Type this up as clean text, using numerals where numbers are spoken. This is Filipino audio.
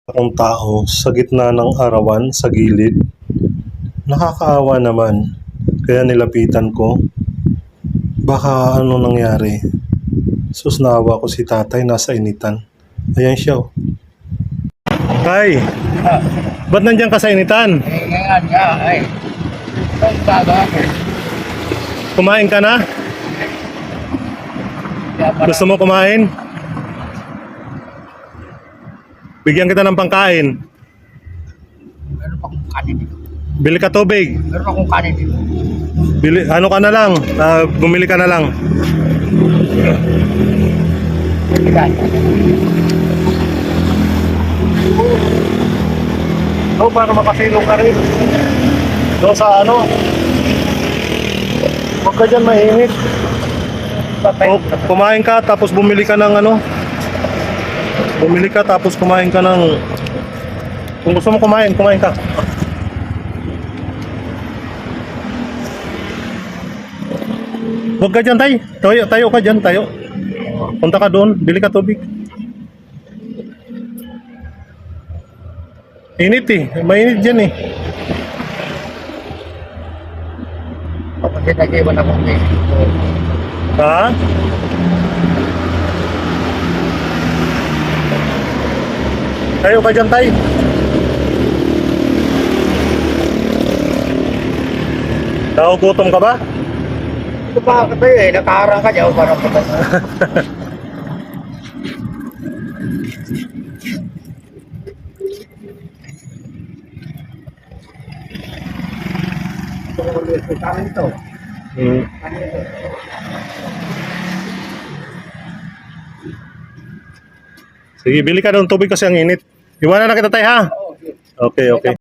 Akong tao sa gitna ng arawan sa gilid. Nakakaawa naman. Kaya nilapitan ko. Baka ano nangyari. Sus, naawa ko si tatay, nasa initan. Ayan siya. Oh. Tay, ba't nandiyan ka sa initan? Ngayon nga, ay. Ang baga ako. Kumain ka na? Kaya para Gusto mo kumain? Bigyan kita ng pangkain. meron pa akong kanin dito. Bili ka tubig. Meron pa akong kanin dito. Bili, ano ka na lang? Bumili ka na lang. Yan. Oh, para makasilong ka rin. Doon sa ano? Huwag ka dyan mainit. O, kumain ka tapos bumili ka ng ano? Bumili ka tapos kumain ka ng... Kung gusto mo kumain, kumain ka. Huwag ka dyan, tay. Tayo ka dyan, tayo. Punta ka doon, bili ka tubig. Init eh, mainit dyan eh. Kapag nag-iwan ako ng Ha? Tayo ka dyan, tay. Nagugutom ka ba? ito pa ako tayo eh. Nakaharang ka dyan. Parang patay. Kanin ito. Hmm. Kanin ito. Sige, bili ka ng tubig kasi ang init. Iwanan na kita, tay, ha? Oo, sige. Okay, okay.